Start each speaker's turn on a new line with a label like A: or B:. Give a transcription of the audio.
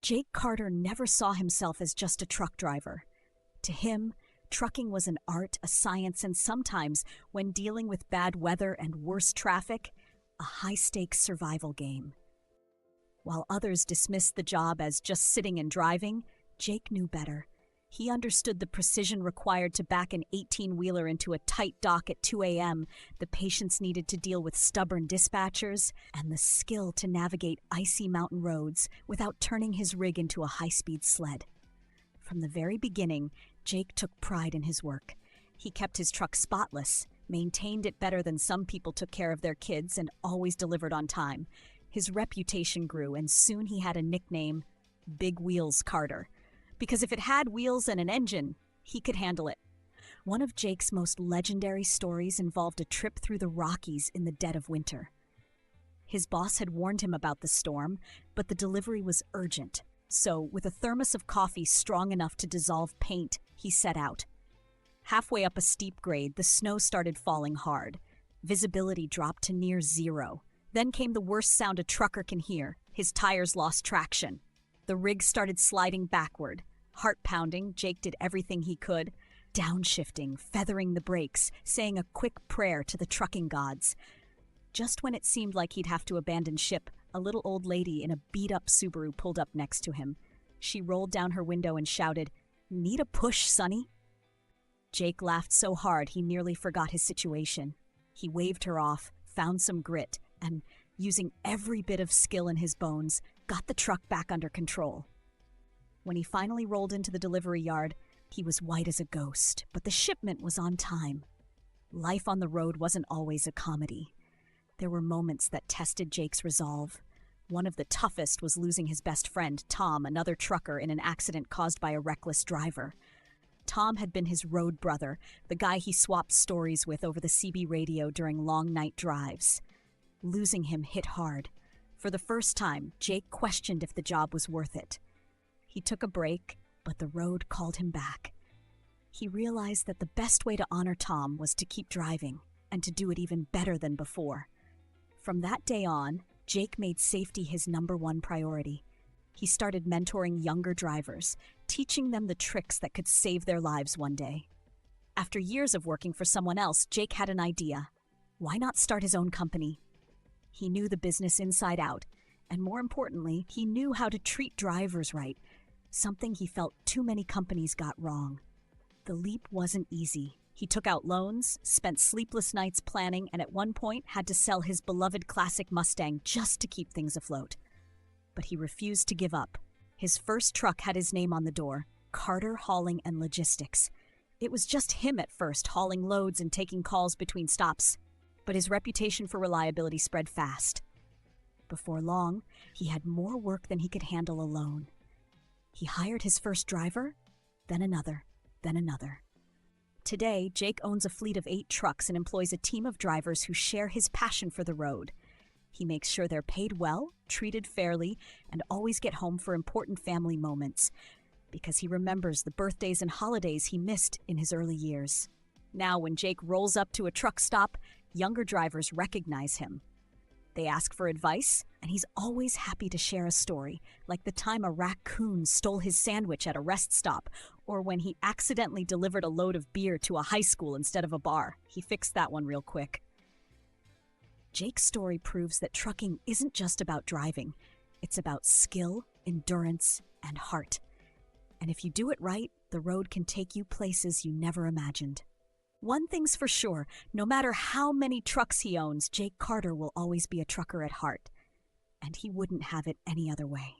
A: Jake Carter never saw himself as just a truck driver. To him, trucking was an art, a science, and sometimes, when dealing with bad weather and worse traffic, a high-stakes survival game. While others dismissed the job as just sitting and driving, Jake knew better. He understood the precision required to back an 18-wheeler into a tight dock at 2 a.m., the patience needed to deal with stubborn dispatchers, and the skill to navigate icy mountain roads without turning his rig into a high-speed sled. From the very beginning, Jake took pride in his work. He kept his truck spotless, maintained it better than some people took care of their kids, and always delivered on time. His reputation grew, and soon he had a nickname, Big Wheels Carter. Because if it had wheels and an engine, he could handle it. One of Jake's most legendary stories involved a trip through the Rockies in the dead of winter. His boss had warned him about the storm, but the delivery was urgent. So, with a thermos of coffee strong enough to dissolve paint, he set out. Halfway up a steep grade, the snow started falling hard. Visibility dropped to near zero. Then came the worst sound a trucker can hear. His tires lost traction. The rig started sliding backward. Heart pounding, Jake did everything he could, downshifting, feathering the brakes, saying a quick prayer to the trucking gods. Just when it seemed like he'd have to abandon ship, a little old lady in a beat-up Subaru pulled up next to him. She rolled down her window and shouted, "Need a push, Sonny?" Jake laughed so hard he nearly forgot his situation. He waved her off, found some grit, and, using every bit of skill in his bones, got the truck back under control. When he finally rolled into the delivery yard, he was white as a ghost, but the shipment was on time. Life on the road wasn't always a comedy. There were moments that tested Jake's resolve. One of the toughest was losing his best friend, Tom, another trucker, in an accident caused by a reckless driver. Tom had been his road brother, the guy he swapped stories with over the CB radio during long night drives. Losing him hit hard. For the first time, Jake questioned if the job was worth it. He took a break, but the road called him back. He realized that the best way to honor Tom was to keep driving, and to do it even better than before. From that day on, Jake made safety his #1 priority. He started mentoring younger drivers, teaching them the tricks that could save their lives one day. After years of working for someone else, Jake had an idea. Why not start his own company? He knew the business inside out, and more importantly, he knew how to treat drivers right, something he felt too many companies got wrong. The leap wasn't easy. He took out loans, spent sleepless nights planning, and at one point had to sell his beloved classic Mustang just to keep things afloat. But he refused to give up. His first truck had his name on the door, Carter Hauling and Logistics. It was just him at first, hauling loads and taking calls between stops. But his reputation for reliability spread fast. Before long, he had more work than he could handle alone. He hired his first driver, then another, then another. Today, Jake owns a fleet of 8 trucks and employs a team of drivers who share his passion for the road. He makes sure they're paid well, treated fairly, and always get home for important family moments, because he remembers the birthdays and holidays he missed in his early years. Now, when Jake rolls up to a truck stop, younger drivers recognize him. They ask for advice, and he's always happy to share a story, like the time a raccoon stole his sandwich at a rest stop, or when he accidentally delivered a load of beer to a high school instead of a bar. He fixed that one real quick. Jake's story proves that trucking isn't just about driving. It's about skill, endurance, and heart. And if you do it right, the road can take you places you never imagined. One thing's for sure, no matter how many trucks he owns, Jake Carter will always be a trucker at heart. And he wouldn't have it any other way.